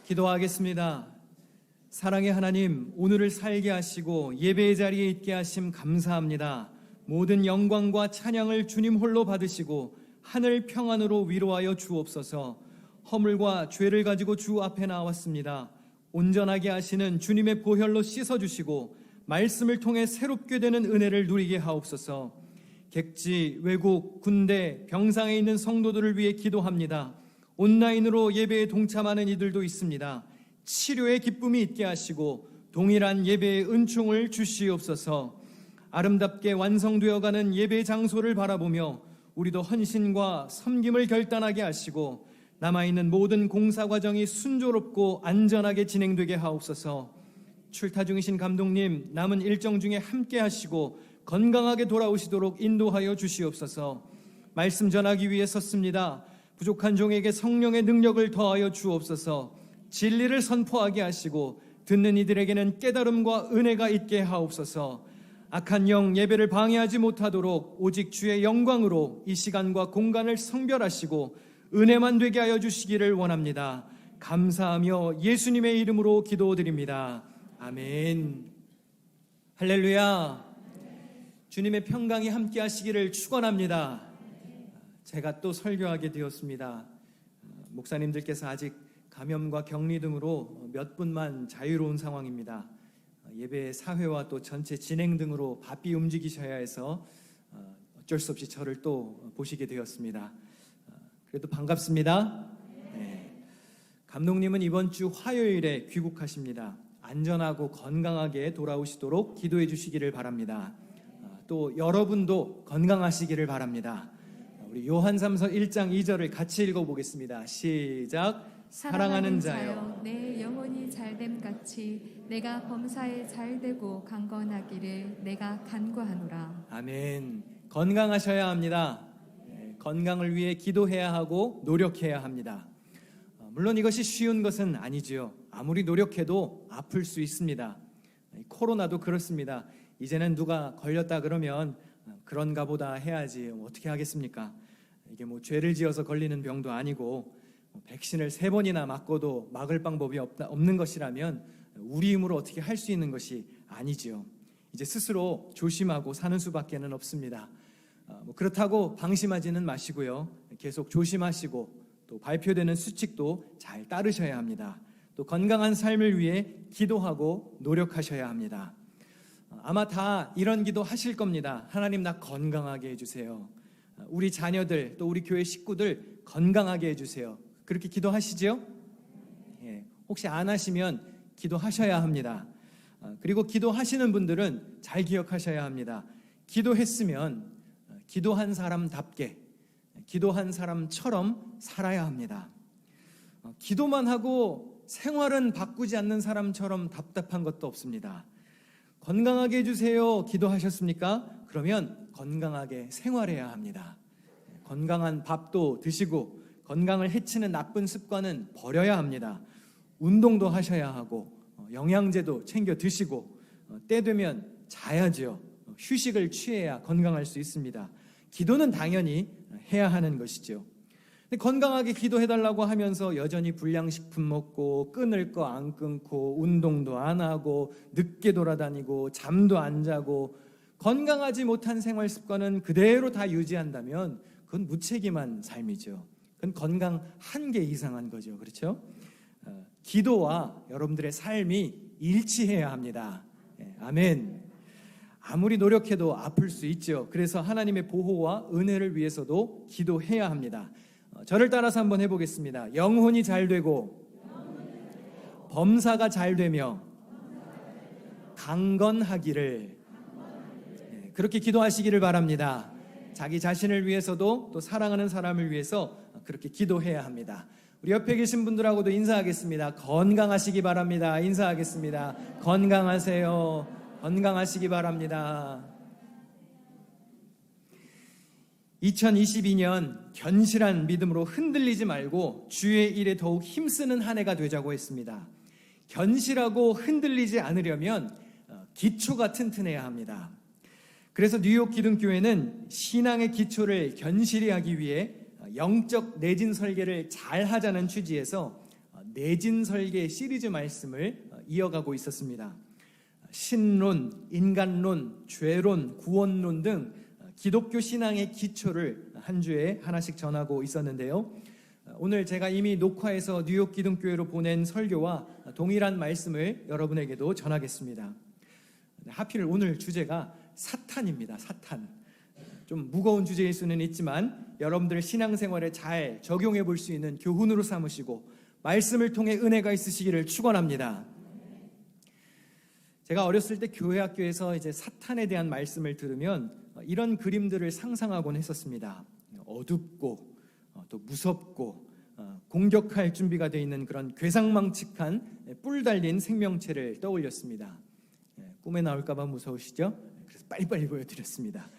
기도하겠습니다. 사랑의 하나님, 오늘을 살게 하시고 예배의 자리에 있게 하심 감사합니다. 모든 영광과 찬양을 주님 홀로 받으시고 하늘 평안으로 위로하여 주옵소서. 허물과 죄를 가지고 주 앞에 나왔습니다. 온전하게 하시는 주님의 보혈로 씻어주시고 말씀을 통해 새롭게 되는 은혜를 누리게 하옵소서. 객지, 외국, 군대, 병상에 있는 성도들을 위해 기도합니다. 온라인으로 예배에 동참하는 이들도 있습니다. 치료의 기쁨이 있게 하시고 동일한 예배의 은총을 주시옵소서. 아름답게 완성되어가는 예배 장소를 바라보며 우리도 헌신과 섬김을 결단하게 하시고 남아있는 모든 공사 과정이 순조롭고 안전하게 진행되게 하옵소서. 출타 중이신 감독님, 남은 일정 중에 함께 하시고 건강하게 돌아오시도록 인도하여 주시옵소서. 말씀 전하기 위해 섰습니다. 부족한 종에게 성령의 능력을 더하여 주옵소서. 진리를 선포하게 하시고 듣는 이들에게는 깨달음과 은혜가 있게 하옵소서. 악한 영 예배를 방해하지 못하도록 오직 주의 영광으로 이 시간과 공간을 성별하시고 은혜만 되게 하여 주시기를 원합니다. 감사하며 예수님의 이름으로 기도드립니다. 아멘. 할렐루야. 주님의 평강이 함께 하시기를 축원합니다. 제가 또 설교하게 되었습니다. 목사님들께서 아직 감염과 격리 등으로 몇 분만 자유로운 상황입니다. 예배 사회와 또 전체 진행 등으로 바삐 움직이셔야 해서 어쩔 수 없이 저를 또 보시게 되었습니다. 그래도 반갑습니다. 네. 감독님은 이번 주 화요일에 귀국하십니다. 안전하고 건강하게 돌아오시도록 기도해 주시기를 바랍니다. 또 여러분도 건강하시기를 바랍니다. 우리 요한삼서 1장 2절을 같이 읽어보겠습니다. 시작. 사랑하는 자여, 내 영혼이 잘됨 같이 내가 범사에 잘되고 강건하기를 내가 간구하노라. 아멘. 건강하셔야 합니다. 건강을 위해 기도해야 하고 노력해야 합니다. 물론 이것이 쉬운 것은 아니지요. 아무리 노력해도 아플 수 있습니다. 코로나도 그렇습니다. 이제는 누가 걸렸다 그러면 그런가 보다 해야지 어떻게 하겠습니까? 이게 뭐 죄를 지어서 걸리는 병도 아니고 백신을 3번이나 맞고도 막을 방법이 없는 것이라면 우리 힘으로 어떻게 할 수 있는 것이 아니지요. 이제 스스로 조심하고 사는 수밖에는 없습니다. 그렇다고 방심하지는 마시고요. 계속 조심하시고 또 발표되는 수칙도 잘 따르셔야 합니다. 또 건강한 삶을 위해 기도하고 노력하셔야 합니다. 아마 다 이런 기도 하실 겁니다. 하나님, 나 건강하게 해주세요. 우리 자녀들 또 우리 교회 식구들 건강하게 해주세요. 그렇게 기도하시죠? 예, 혹시 안 하시면 기도하셔야 합니다. 그리고 기도하시는 분들은 잘 기억하셔야 합니다. 기도했으면 기도한 사람답게, 기도한 사람처럼 살아야 합니다. 기도만 하고 생활은 바꾸지 않는 사람처럼 답답한 것도 없습니다. 건강하게 해주세요. 기도하셨습니까? 그러면 건강하게 생활해야 합니다. 건강한 밥도 드시고 건강을 해치는 나쁜 습관은 버려야 합니다. 운동도 하셔야 하고 영양제도 챙겨 드시고 때 되면 자야지요. 휴식을 취해야 건강할 수 있습니다. 기도는 당연히 해야 하는 것이죠. 근데 건강하게 기도해달라고 하면서 여전히 불량식품 먹고 끊을 거 안 끊고 운동도 안 하고 늦게 돌아다니고 잠도 안 자고 건강하지 못한 생활 습관은 그대로 다 유지한다면 그건 무책임한 삶이죠. 그건 건강 한계 이상한 거죠. 그렇죠? 기도와 여러분들의 삶이 일치해야 합니다. 아멘. 아무리 노력해도 아플 수 있죠. 그래서 하나님의 보호와 은혜를 위해서도 기도해야 합니다. 저를 따라서 한번 해보겠습니다. 영혼이 잘 되고 범사가 잘 되며 강건하기를, 그렇게 기도하시기를 바랍니다. 자기 자신을 위해서도 또 사랑하는 사람을 위해서 그렇게 기도해야 합니다. 우리 옆에 계신 분들하고도 인사하겠습니다. 건강하시기 바랍니다. 인사하겠습니다. 건강하세요. 건강하시기 바랍니다. 2022년 견실한 믿음으로 흔들리지 말고 주의 일에 더욱 힘쓰는 한 해가 되자고 했습니다. 견실하고 흔들리지 않으려면 기초가 튼튼해야 합니다. 그래서 뉴욕 기둥교회는 신앙의 기초를 견실히 하기 위해 영적 내진 설계를 잘 하자는 취지에서 내진설계 시리즈 말씀을 이어가고 있었습니다. 신론, 인간론, 죄론, 구원론 등 기독교 신앙의 기초를 한 주에 하나씩 전하고 있었는데요. 오늘 제가 이미 녹화해서 뉴욕 기둥교회로 보낸 설교와 동일한 말씀을 여러분에게도 전하겠습니다. 하필 오늘 주제가 사탄입니다. 사탄. 좀 무거운 주제일 수는 있지만 여러분들 신앙생활에 잘 적용해 볼 수 있는 교훈으로 삼으시고 말씀을 통해 은혜가 있으시기를 축원합니다. 제가 어렸을 때 교회 학교에서 이제 사탄에 대한 말씀을 들으면 이런 그림들을 상상하곤 했었습니다. 어둡고 또 무섭고 공격할 준비가 되어 있는 그런 괴상망측한 뿔 달린 생명체를 떠올렸습니다. 꿈에 나올까봐 무서우시죠? 그래서 빨리빨리 보여드렸습니다.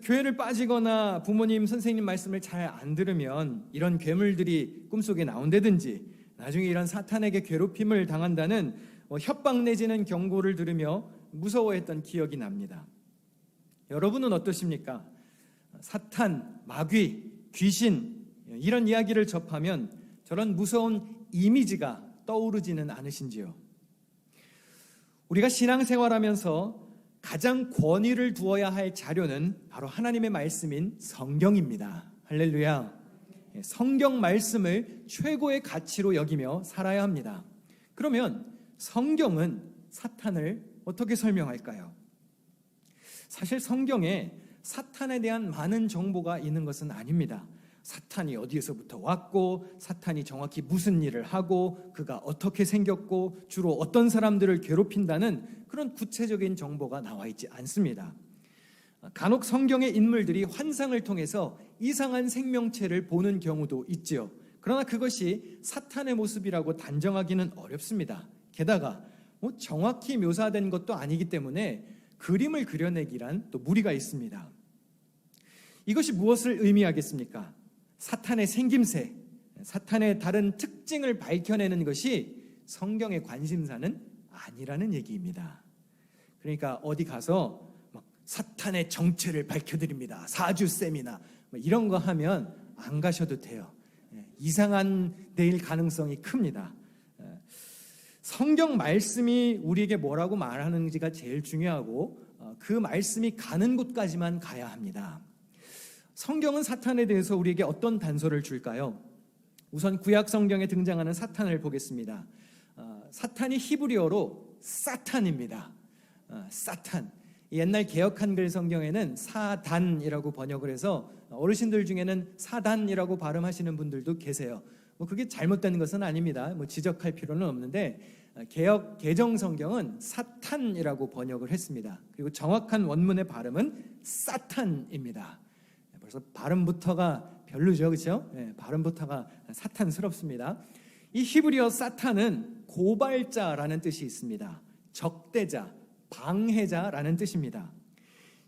교회를 빠지거나 부모님, 선생님 말씀을 잘 안 들으면 이런 괴물들이 꿈속에 나온다든지 나중에 이런 사탄에게 괴롭힘을 당한다는 협박 내지는 경고를 들으며 무서워했던 기억이 납니다. 여러분은 어떠십니까? 사탄, 마귀, 귀신 이런 이야기를 접하면 저런 무서운 이미지가 떠오르지는 않으신지요? 우리가 신앙생활하면서 가장 권위를 두어야 할 자료는 바로 하나님의 말씀인 성경입니다. 할렐루야. 성경 말씀을 최고의 가치로 여기며 살아야 합니다. 그러면 성경은 사탄을 어떻게 설명할까요? 사실 성경에 사탄에 대한 많은 정보가 있는 것은 아닙니다. 사탄이 어디에서부터 왔고, 사탄이 정확히 무슨 일을 하고, 그가 어떻게 생겼고, 주로 어떤 사람들을 괴롭힌다는 그런 구체적인 정보가 나와 있지 않습니다. 간혹 성경의 인물들이 환상을 통해서 이상한 생명체를 보는 경우도 있지요. 그러나 그것이 사탄의 모습이라고 단정하기는 어렵습니다. 게다가 정확히 묘사된 것도 아니기 때문에 그림을 그려내기란 또 무리가 있습니다. 이것이 무엇을 의미하겠습니까? 사탄의 생김새, 사탄의 다른 특징을 밝혀내는 것이 성경의 관심사는 아니라는 얘기입니다. 그러니까 어디 가서 막 사탄의 정체를 밝혀드립니다. 4주 세미나 이런 거 하면 안 가셔도 돼요. 이상한 데일 가능성이 큽니다. 성경 말씀이 우리에게 뭐라고 말하는지가 제일 중요하고 그 말씀이 가는 곳까지만 가야 합니다. 성경은 사탄에 대해서 우리에게 어떤 단서를 줄까요? 우선 구약 성경에 등장하는 사탄을 보겠습니다. 사탄이 히브리어로 사탄입니다. 사탄. 옛날 개역 한글 성경에는 사단이라고 번역을 해서 어르신들 중에는 사단이라고 발음하시는 분들도 계세요. 그게 잘못된 것은 아닙니다. 지적할 필요는 없는데 개역 개정 성경은 사탄이라고 번역을 했습니다. 그리고 정확한 원문의 발음은 사탄입니다. 벌써 발음부터가 별로죠, 그렇죠? 발음부터가 사탄스럽습니다. 이 히브리어 사탄은 고발자라는 뜻이 있습니다. 적대자, 방해자라는 뜻입니다.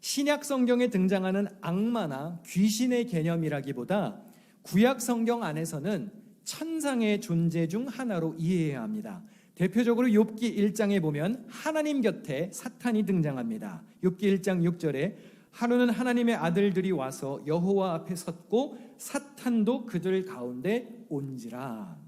신약 성경에 등장하는 악마나 귀신의 개념이라기보다 구약 성경 안에서는 천상의 존재 중 하나로 이해해야 합니다. 대표적으로 욥기 1장에 보면 하나님 곁에 사탄이 등장합니다. 욥기 1장 6절에 하루는 하나님의 아들들이 와서 여호와 앞에 섰고 사탄도 그들 가운데 온지라.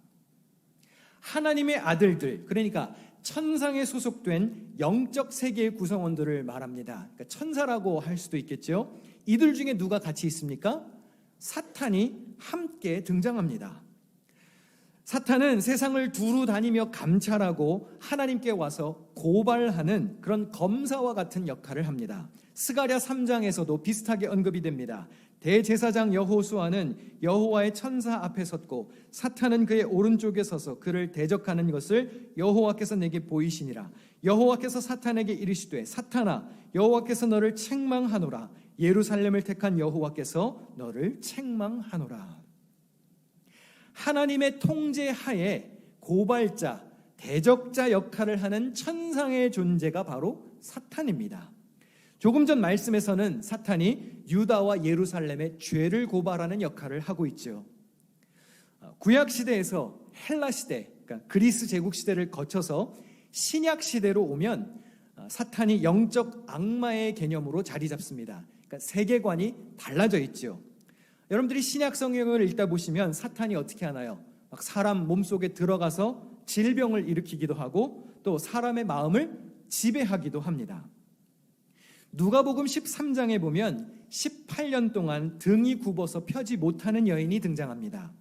하나님의 아들들, 그러니까 천상에 소속된 영적 세계의 구성원들을 말합니다. 그러니까 천사라고 할 수도 있겠죠. 이들 중에 누가 같이 있습니까? 사탄이 함께 등장합니다. 사탄은 세상을 두루 다니며 감찰하고 하나님께 와서 고발하는 그런 검사와 같은 역할을 합니다. 스가랴 3장에서도 비슷하게 언급이 됩니다. 대제사장 여호수아는 여호와의 천사 앞에 섰고 사탄은 그의 오른쪽에 서서 그를 대적하는 것을 여호와께서 내게 보이시니라. 여호와께서 사탄에게 이르시되 사탄아 여호와께서 너를 책망하노라. 예루살렘을 택한 여호와께서 너를 책망하노라. 하나님의 통제 하에 고발자, 대적자 역할을 하는 천상의 존재가 바로 사탄입니다. 조금 전 말씀에서는 사탄이 유다와 예루살렘의 죄를 고발하는 역할을 하고 있죠. 구약 시대에서 헬라 시대, 그러니까 그리스 제국 시대를 거쳐서 신약 시대로 오면 사탄이 영적 악마의 개념으로 자리 잡습니다. 그러니까 세계관이 달라져 있죠. 여러분들이 신약 성경을 읽다 보시면 사탄이 어떻게 하나요? 막 사람 몸속에 들어가서 질병을 일으키기도 하고 또 사람의 마음을 지배하기도 합니다. 누가복음 13장에 보면 18년 동안 등이 굽어서 펴지 못하는 여인이 등장합니다.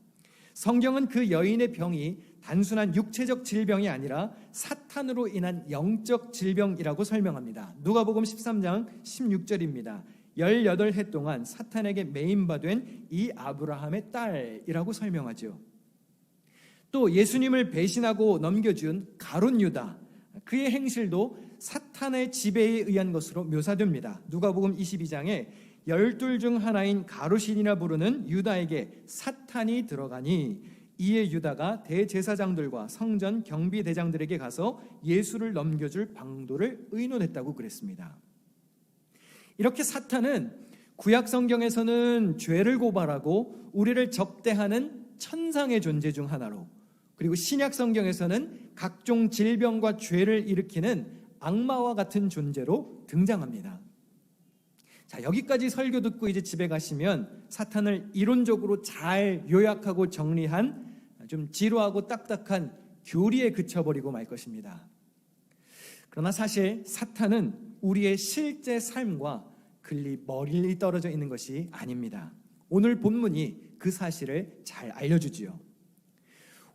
성경은 그 여인의 병이 단순한 육체적 질병이 아니라 사탄으로 인한 영적 질병이라고 설명합니다. 누가복음 13장 16절입니다. 18해 동안 사탄에게 매인받은 이 아브라함의 딸이라고 설명하죠. 또 예수님을 배신하고 넘겨준 가룟 유다, 그의 행실도 사탄의 지배에 의한 것으로 묘사됩니다. 누가복음 22장에 12 중 하나인 가룟이라 부르는 유다에게 사탄이 들어가니 이에 유다가 대제사장들과 성전 경비대장들에게 가서 예수를 넘겨줄 방도를 의논했다고 그랬습니다. 이렇게 사탄은 구약 성경에서는 죄를 고발하고 우리를 적대하는 천상의 존재 중 하나로, 그리고 신약 성경에서는 각종 질병과 죄를 일으키는 악마와 같은 존재로 등장합니다. 자, 여기까지 설교 듣고 이제 집에 가시면 사탄을 이론적으로 잘 요약하고 정리한 좀 지루하고 딱딱한 교리에 그쳐버리고 말 것입니다. 그러나 사실 사탄은 우리의 실제 삶과 멀리 떨어져 있는 것이 아닙니다. 오늘 본문이 그 사실을 잘 알려주지요.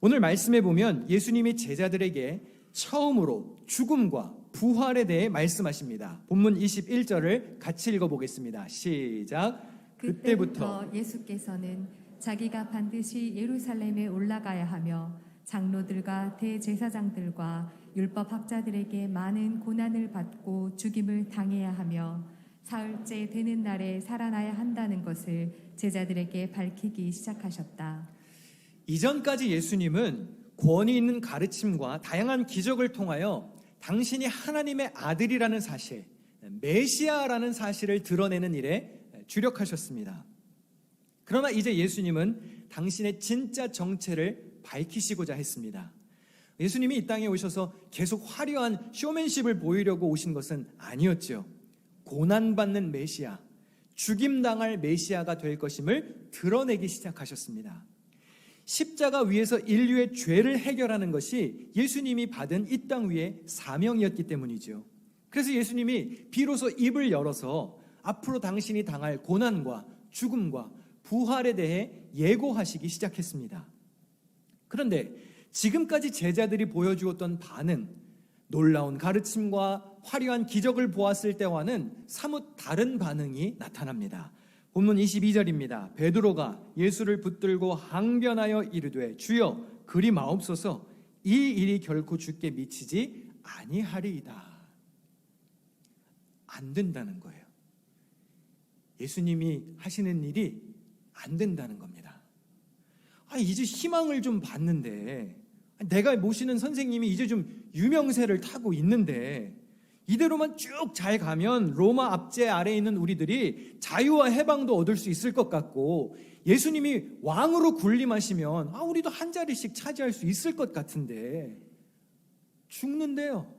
오늘 말씀에 보면 예수님이 제자들에게 처음으로 죽음과 부활에 대해 말씀하십니다. 본문 21절을 같이 읽어보겠습니다. 시작. 그때부터 예수께서는 자기가 반드시 예루살렘에 올라가야 하며 장로들과 대제사장들과 율법학자들에게 많은 고난을 받고 죽임을 당해야 하며 사흘째 되는 날에 살아나야 한다는 것을 제자들에게 밝히기 시작하셨다. 이전까지 예수님은 권위 있는 가르침과 다양한 기적을 통하여 당신이 하나님의 아들이라는 사실, 메시아라는 사실을 드러내는 일에 주력하셨습니다. 그러나 이제 예수님은 당신의 진짜 정체를 밝히시고자 했습니다. 예수님이 이 땅에 오셔서 계속 화려한 쇼맨십을 보이려고 오신 것은 아니었죠. 고난받는 메시아, 죽임당할 메시아가 될 것임을 드러내기 시작하셨습니다. 십자가 위에서 인류의 죄를 해결하는 것이 예수님이 받은 이 땅 위의 사명이었기 때문이죠. 그래서 예수님이 비로소 입을 열어서 앞으로 당신이 당할 고난과 죽음과 부활에 대해 예고하시기 시작했습니다. 그런데 지금까지 제자들이 보여주었던 반응, 놀라운 가르침과 화려한 기적을 보았을 때와는 사뭇 다른 반응이 나타납니다. 본문 22절입니다. 베드로가 예수를 붙들고 항변하여 이르되 주여 그리 마옵소서, 이 일이 결코 주께 미치지 아니하리이다. 안 된다는 거예요. 예수님이 하시는 일이 안 된다는 겁니다. 이제 희망을 좀 봤는데, 내가 모시는 선생님이 이제 좀 유명세를 타고 있는데 이대로만 쭉 잘 가면 로마 압제 아래에 있는 우리들이 자유와 해방도 얻을 수 있을 것 같고, 예수님이 왕으로 군림하시면 우리도 한 자리씩 차지할 수 있을 것 같은데 죽는데요.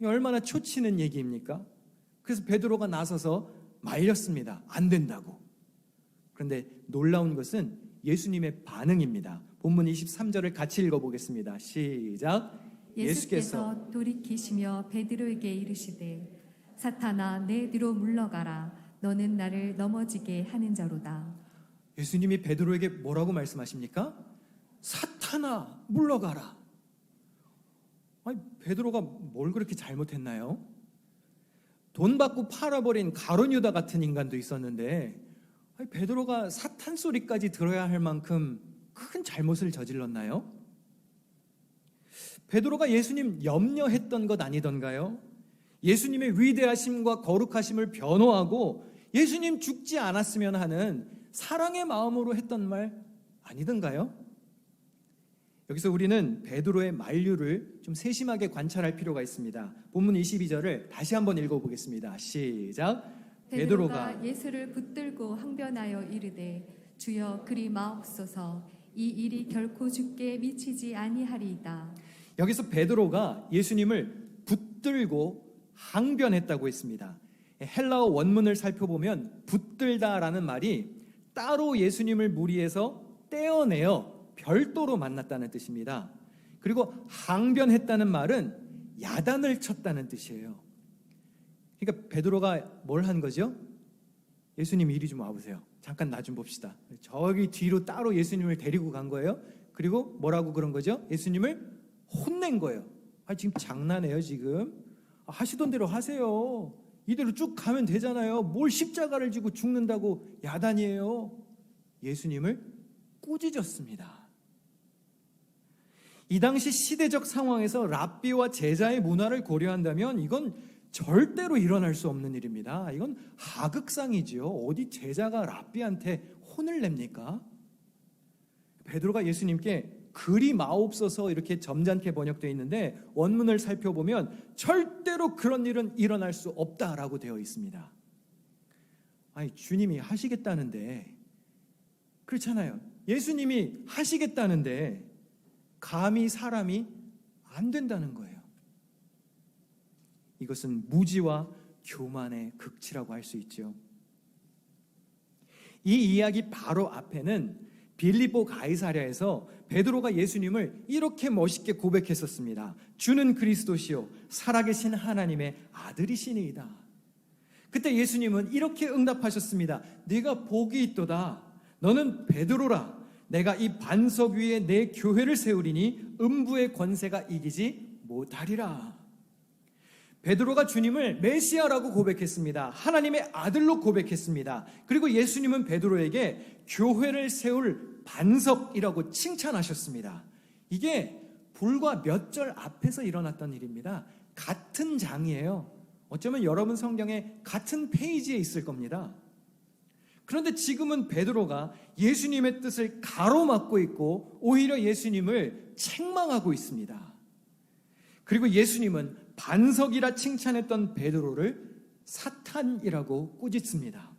얼마나 초치는 얘기입니까? 그래서 베드로가 나서서 말렸습니다. 안 된다고. 그런데 놀라운 것은 예수님의 반응입니다. 본문 23절을 같이 읽어보겠습니다. 시작. 예수께서 돌이키시며 베드로에게 이르시되 사탄아 내 뒤로 물러가라, 너는 나를 넘어지게 하는 자로다. 예수님이 베드로에게 뭐라고 말씀하십니까? 사탄아 물러가라. 베드로가 뭘 그렇게 잘못했나요? 돈 받고 팔아버린 가룟 유다 같은 인간도 있었는데 베드로가 사탄 소리까지 들어야 할 만큼 큰 잘못을 저질렀나요? 베드로가 예수님 염려했던 것 아니던가요? 예수님의 위대하심과 거룩하심을 변호하고 예수님 죽지 않았으면 하는 사랑의 마음으로 했던 말 아니던가요? 여기서 우리는 베드로의 만류를 좀 세심하게 관찰할 필요가 있습니다. 본문 22절을 다시 한번 읽어보겠습니다. 시작. 베드로가 예수를 붙들고 항변하여 이르되 주여 그리 마옵소서, 이 일이 결코 주께 미치지 아니하리이다. 여기서 베드로가 예수님을 붙들고 항변했다고 했습니다. 헬라어 원문을 살펴보면 붙들다라는 말이 따로 예수님을 무리에서 떼어내어 별도로 만났다는 뜻입니다. 그리고 항변했다는 말은 야단을 쳤다는 뜻이에요. 그러니까 베드로가 뭘 한 거죠? 예수님 이리 좀 와보세요. 잠깐 나 좀 봅시다. 저기 뒤로 따로 예수님을 데리고 간 거예요. 그리고 뭐라고 그런 거죠? 예수님을 혼낸 거예요. 지금 장난해요 지금? 하시던 대로 하세요. 이대로 쭉 가면 되잖아요. 뭘 십자가를 지고 죽는다고 야단이에요. 예수님을 꾸짖었습니다. 이 당시 시대적 상황에서 랍비와 제자의 문화를 고려한다면 이건 절대로 일어날 수 없는 일입니다. 이건 하극상이지요. 어디 제자가 랍비한테 혼을 냅니까? 베드로가 예수님께 그리 마옵소서 이렇게 점잖게 번역되어 있는데 원문을 살펴보면 절대로 그런 일은 일어날 수 없다라고 되어 있습니다. 주님이 하시겠다는데, 그렇잖아요. 예수님이 하시겠다는데 감히 사람이 안 된다는 거예요. 이것은 무지와 교만의 극치라고 할 수 있죠. 이 이야기 바로 앞에는 빌립보 가이사랴에서 베드로가 예수님을 이렇게 멋있게 고백했었습니다. 주는 그리스도시요 살아계신 하나님의 아들이시니이다. 그때 예수님은 이렇게 응답하셨습니다. 네가 복이 있도다. 너는 베드로라. 내가 이 반석 위에 내 교회를 세우리니 음부의 권세가 이기지 못하리라. 베드로가 주님을 메시아라고 고백했습니다. 하나님의 아들로 고백했습니다. 그리고 예수님은 베드로에게 교회를 세울 반석이라고 칭찬하셨습니다. 이게 불과 몇 절 앞에서 일어났던 일입니다. 같은 장이에요. 어쩌면 여러분 성경에 같은 페이지에 있을 겁니다. 그런데 지금은 베드로가 예수님의 뜻을 가로막고 있고 오히려 예수님을 책망하고 있습니다. 그리고 예수님은 반석이라 칭찬했던 베드로를 사탄이라고 꾸짖습니다.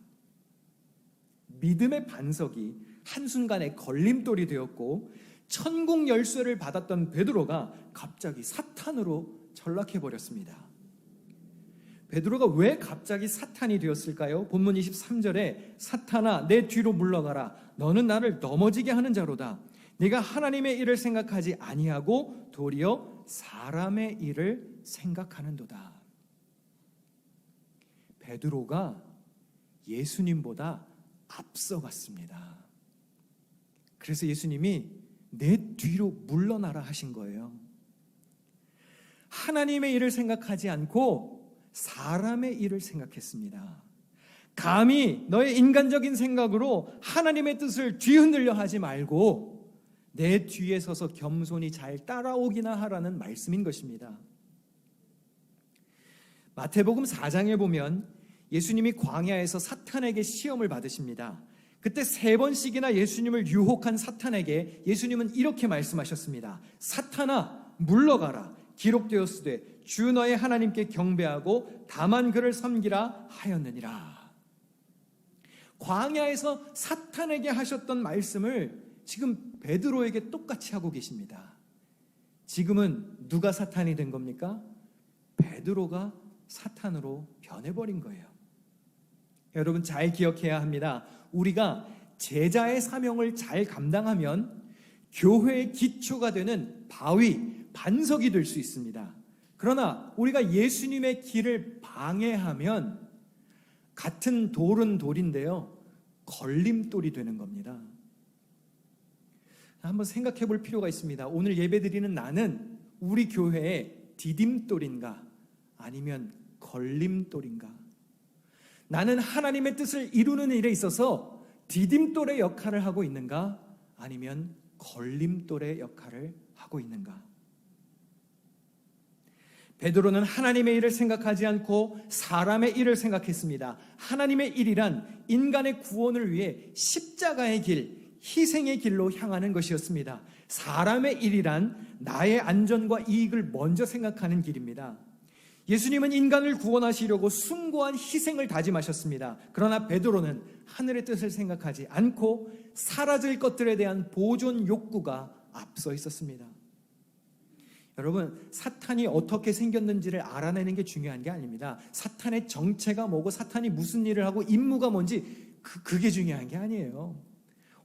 믿음의 반석이 한순간에 걸림돌이 되었고 천국 열쇠를 받았던 베드로가 갑자기 사탄으로 전락해버렸습니다. 베드로가 왜 갑자기 사탄이 되었을까요? 본문 23절에 사탄아 내 뒤로 물러가라. 너는 나를 넘어지게 하는 자로다. 네가 하나님의 일을 생각하지 아니하고 도리어 사람의 일을 생각하는도다. 베드로가 예수님보다 앞서갔습니다. 그래서 예수님이 내 뒤로 물러나라 하신 거예요. 하나님의 일을 생각하지 않고 사람의 일을 생각했습니다. 감히 너의 인간적인 생각으로 하나님의 뜻을 뒤흔들려 하지 말고 내 뒤에 서서 겸손히 잘 따라오기나 하라는 말씀인 것입니다. 마태복음 4장에 보면 예수님이 광야에서 사탄에게 시험을 받으십니다. 그때 3번씩이나 예수님을 유혹한 사탄에게 예수님은 이렇게 말씀하셨습니다. 사탄아 물러가라. 기록되었으되 주 너의 하나님께 경배하고 다만 그를 섬기라 하였느니라. 광야에서 사탄에게 하셨던 말씀을 지금 베드로에게 똑같이 하고 계십니다. 지금은 누가 사탄이 된 겁니까? 베드로가 사탄으로 변해버린 거예요. 여러분 잘 기억해야 합니다. 우리가 제자의 사명을 잘 감당하면 교회의 기초가 되는 바위, 반석이 될 수 있습니다. 그러나 우리가 예수님의 길을 방해하면 같은 돌은 돌인데요, 걸림돌이 되는 겁니다. 한번 생각해 볼 필요가 있습니다. 오늘 예배드리는 나는 우리 교회의 디딤돌인가 아니면 걸림돌인가? 나는 하나님의 뜻을 이루는 일에 있어서 디딤돌의 역할을 하고 있는가 아니면 걸림돌의 역할을 하고 있는가? 베드로는 하나님의 일을 생각하지 않고 사람의 일을 생각했습니다. 하나님의 일이란 인간의 구원을 위해 십자가의 길, 희생의 길로 향하는 것이었습니다. 사람의 일이란 나의 안전과 이익을 먼저 생각하는 길입니다. 예수님은 인간을 구원하시려고 숭고한 희생을 다짐하셨습니다. 그러나 베드로는 하늘의 뜻을 생각하지 않고 사라질 것들에 대한 보존 욕구가 앞서 있었습니다. 여러분, 사탄이 어떻게 생겼는지를 알아내는 게 중요한 게 아닙니다. 사탄의 정체가 뭐고 사탄이 무슨 일을 하고 임무가 뭔지 그게 중요한 게 아니에요.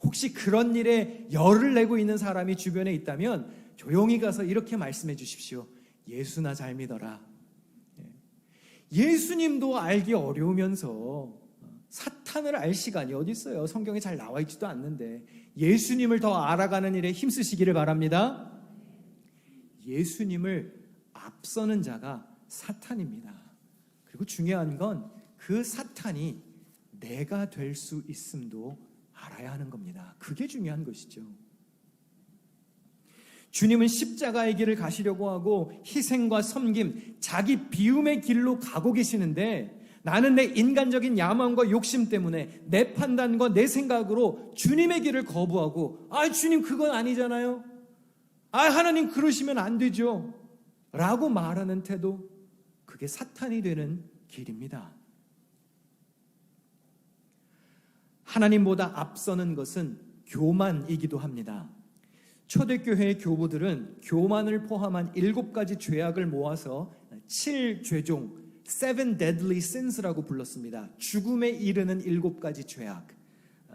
혹시 그런 일에 열을 내고 있는 사람이 주변에 있다면 조용히 가서 이렇게 말씀해 주십시오. 예수나 잘 믿어라. 예수님도 알기 어려우면서 사탄을 알 시간이 어디 있어요? 성경에 잘 나와 있지도 않는데 예수님을 더 알아가는 일에 힘쓰시기를 바랍니다. 예수님을 앞서는 자가 사탄입니다. 그리고 중요한 건 그 사탄이 내가 될 수 있음도 알아야 하는 겁니다. 그게 중요한 것이죠. 주님은 십자가의 길을 가시려고 하고 희생과 섬김, 자기 비움의 길로 가고 계시는데 나는 내 인간적인 야망과 욕심 때문에 내 판단과 내 생각으로 주님의 길을 거부하고 주님 그건 아니잖아요. 하나님 그러시면 안 되죠. 라고 말하는 태도, 그게 사탄이 되는 길입니다. 하나님보다 앞서는 것은 교만이기도 합니다. 초대교회의 교부들은 교만을 포함한 7가지 죄악을 모아서 7죄종, 7 deadly sins라고 불렀습니다. 죽음에 이르는 7가지 죄악.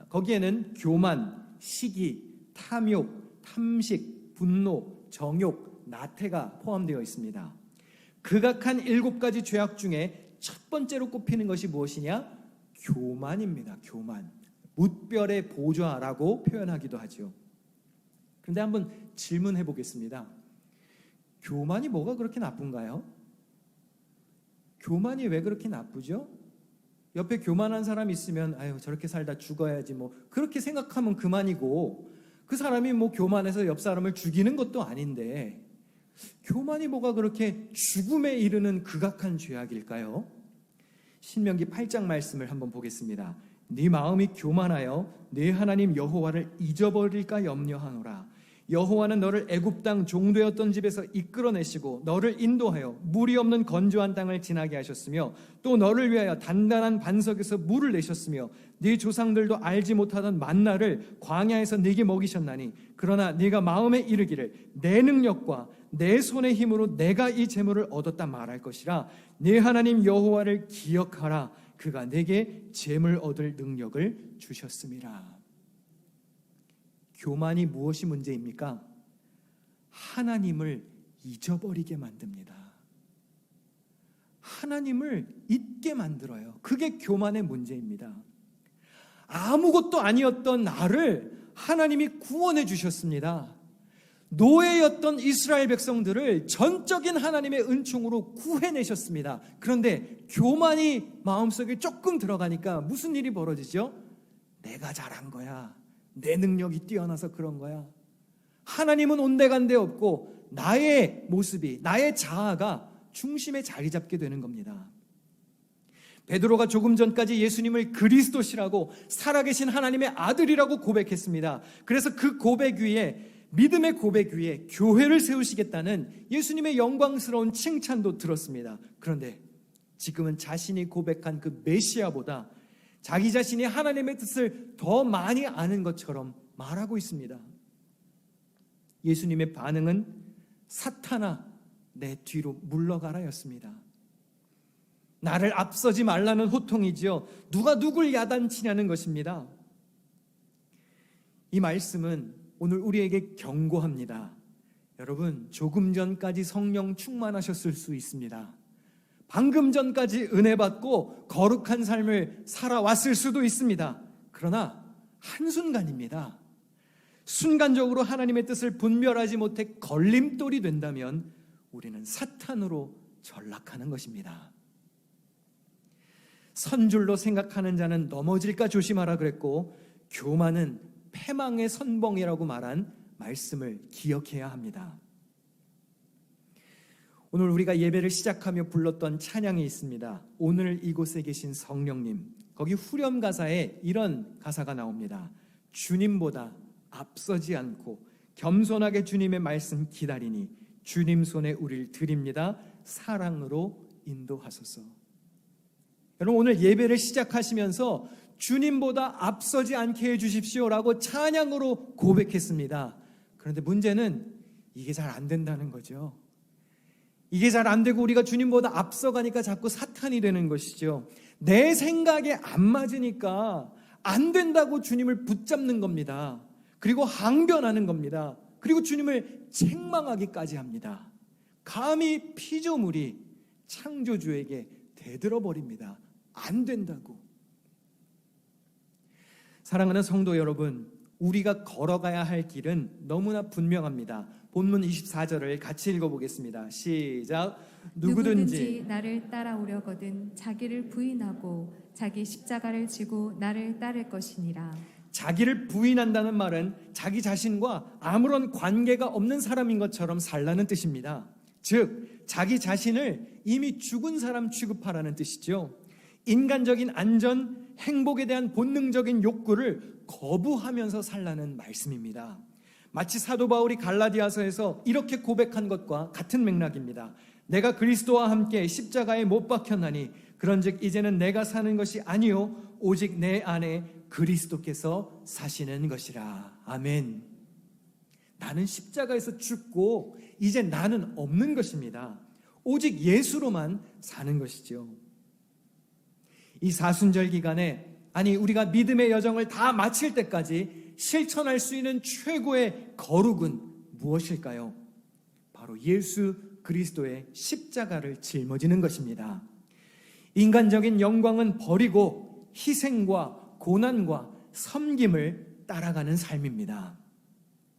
거기에는 교만, 시기, 탐욕, 탐식, 분노, 정욕, 나태가 포함되어 있습니다. 극악한 7가지 죄악 중에 첫 번째로 꼽히는 것이 무엇이냐? 교만입니다. 교만. 뭇별의 보좌라고 표현하기도 하죠. 그런데 한번 질문해 보겠습니다. 교만이 뭐가 그렇게 나쁜가요? 교만이 왜 그렇게 나쁘죠? 옆에 교만한 사람 있으면 저렇게 살다 죽어야지 뭐 그렇게 생각하면 그만이고, 그 사람이 뭐 교만해서 옆 사람을 죽이는 것도 아닌데 교만이 뭐가 그렇게 죽음에 이르는 극악한 죄악일까요? 신명기 8장 말씀을 한번 보겠습니다. 네 마음이 교만하여 네 하나님 여호와를 잊어버릴까 염려하노라. 여호와는 너를 애굽 땅 종되었던 집에서 이끌어내시고 너를 인도하여 물이 없는 건조한 땅을 지나게 하셨으며 또 너를 위하여 단단한 반석에서 물을 내셨으며 네 조상들도 알지 못하던 만나를 광야에서 네게 먹이셨나니 그러나 네가 마음에 이르기를 내 능력과 내 손의 힘으로 내가 이 재물을 얻었다 말할 것이라. 네 하나님 여호와를 기억하라. 그가 내게 재물 얻을 능력을 주셨음이라. 교만이 무엇이 문제입니까? 하나님을 잊어버리게 만듭니다. 하나님을 잊게 만들어요. 그게 교만의 문제입니다. 아무것도 아니었던 나를 하나님이 구원해 주셨습니다. 노예였던 이스라엘 백성들을 전적인 하나님의 은총으로 구해내셨습니다. 그런데 교만이 마음속에 조금 들어가니까 무슨 일이 벌어지죠? 내가 잘한 거야. 내 능력이 뛰어나서 그런 거야. 하나님은 온데간데 없고 나의 모습이, 나의 자아가 중심에 자리 잡게 되는 겁니다. 베드로가 조금 전까지 예수님을 그리스도시라고 살아계신 하나님의 아들이라고 고백했습니다. 그래서 그 고백 위에, 믿음의 고백 위에 교회를 세우시겠다는 예수님의 영광스러운 칭찬도 들었습니다. 그런데 지금은 자신이 고백한 그 메시아보다 자기 자신이 하나님의 뜻을 더 많이 아는 것처럼 말하고 있습니다. 예수님의 반응은 사탄아 내 뒤로 물러가라였습니다. 나를 앞서지 말라는 호통이지요. 누가 누굴 야단치냐는 것입니다. 이 말씀은 오늘 우리에게 경고합니다. 여러분, 조금 전까지 성령 충만하셨을 수 있습니다. 방금 전까지 은혜 받고 거룩한 삶을 살아왔을 수도 있습니다. 그러나 한순간입니다. 순간적으로 하나님의 뜻을 분별하지 못해 걸림돌이 된다면 우리는 사탄으로 전락하는 것입니다. 선줄로 생각하는 자는 넘어질까 조심하라 그랬고, 교만은 패망의 선봉이라고 말한 말씀을 기억해야 합니다. 오늘 우리가 예배를 시작하며 불렀던 찬양이 있습니다. 오늘 이곳에 계신 성령님. 거기 후렴 가사에 이런 가사가 나옵니다. 주님보다 앞서지 않고 겸손하게 주님의 말씀 기다리니 주님 손에 우리를 드립니다. 사랑으로 인도하소서. 여러분, 오늘 예배를 시작하시면서 주님보다 앞서지 않게 해주십시오라고 찬양으로 고백했습니다. 그런데 문제는 이게 잘 안 된다는 거죠. 이게 잘 안 되고 우리가 주님보다 앞서가니까 자꾸 사탄이 되는 것이죠. 내 생각에 안 맞으니까, 안 된다고 주님을 붙잡는 겁니다. 그리고 항변하는 겁니다. 그리고 주님을 책망하기까지 합니다. 감히 피조물이 창조주에게 대들어버립니다. 안 된다고. 사랑하는 성도 여러분, 우리가 걸어가야 할 길은 너무나 분명합니다. 본문 24절을 같이 읽어보겠습니다. 시작. 누구든지 나를 따라오려거든 자기를 부인하고 자기 십자가를 지고 나를 따를 것이니라. 자기를 부인한다는 말은 자기 자신과 아무런 관계가 없는 사람인 것처럼 살라는 뜻입니다. 즉, 자기 자신을 이미 죽은 사람 취급하라는 뜻이죠. 인간적인 안전, 행복에 대한 본능적인 욕구를 거부하면서 살라는 말씀입니다. 마치 사도 바울이 갈라디아서에서 이렇게 고백한 것과 같은 맥락입니다. 내가 그리스도와 함께 십자가에 못 박혔나니 그런즉 이제는 내가 사는 것이 아니요 오직 내 안에 그리스도께서 사시는 것이라. 아멘. 나는 십자가에서 죽고 이제 나는 없는 것입니다. 오직 예수로만 사는 것이죠. 이 사순절 기간에, 아니 우리가 믿음의 여정을 다 마칠 때까지 실천할 수 있는 최고의 거룩은 무엇일까요? 바로 예수 그리스도의 십자가를 짊어지는 것입니다. 인간적인 영광은 버리고 희생과 고난과 섬김을 따라가는 삶입니다.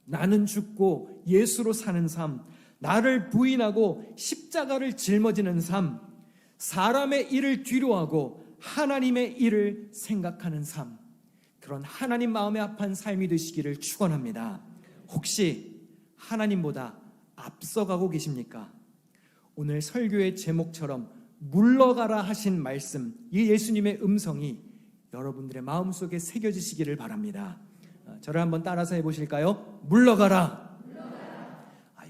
나는 죽고 예수로 사는 삶, 나를 부인하고 십자가를 짊어지는 삶, 사람의 일을 뒤로하고 하나님의 일을 생각하는 삶, 그런 하나님 마음에 합한 삶이 되시기를 축원합니다. 혹시 하나님보다 앞서가고 계십니까? 오늘 설교의 제목처럼 물러가라 하신 말씀, 이 예수님의 음성이 여러분들의 마음속에 새겨지시기를 바랍니다. 저를 한번 따라서 해보실까요? 물러가라.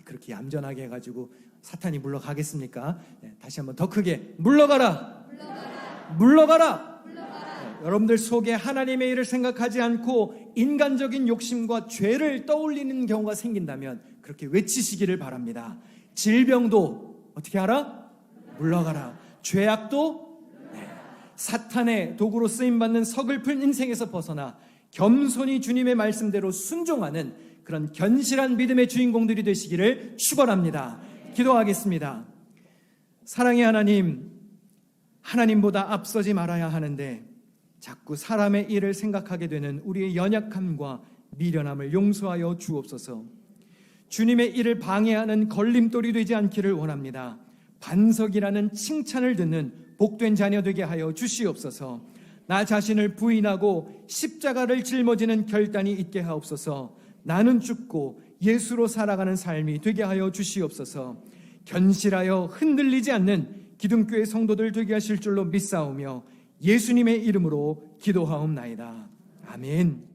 그렇게 얌전하게 해가지고 사탄이 물러가겠습니까? 다시 한번 더 크게 물러가라. 물러가라. 여러분들 속에 하나님의 일을 생각하지 않고 인간적인 욕심과 죄를 떠올리는 경우가 생긴다면 그렇게 외치시기를 바랍니다. 질병도 어떻게 하라? 물러가라. 죄악도 사탄의 도구로 쓰임받는 서글픈 인생에서 벗어나 겸손히 주님의 말씀대로 순종하는 그런 견실한 믿음의 주인공들이 되시기를 축원합니다. 기도하겠습니다. 사랑의 하나님, 하나님보다 앞서지 말아야 하는데 자꾸 사람의 일을 생각하게 되는 우리의 연약함과 미련함을 용서하여 주옵소서. 주님의 일을 방해하는 걸림돌이 되지 않기를 원합니다. 반석이라는 칭찬을 듣는 복된 자녀 되게 하여 주시옵소서. 나 자신을 부인하고 십자가를 짊어지는 결단이 있게 하옵소서. 나는 죽고 예수로 살아가는 삶이 되게 하여 주시옵소서. 견실하여 흔들리지 않는 기둥교회 성도들 되게 하실 줄로 믿사오며 예수님의 이름으로 기도하옵나이다. 아멘.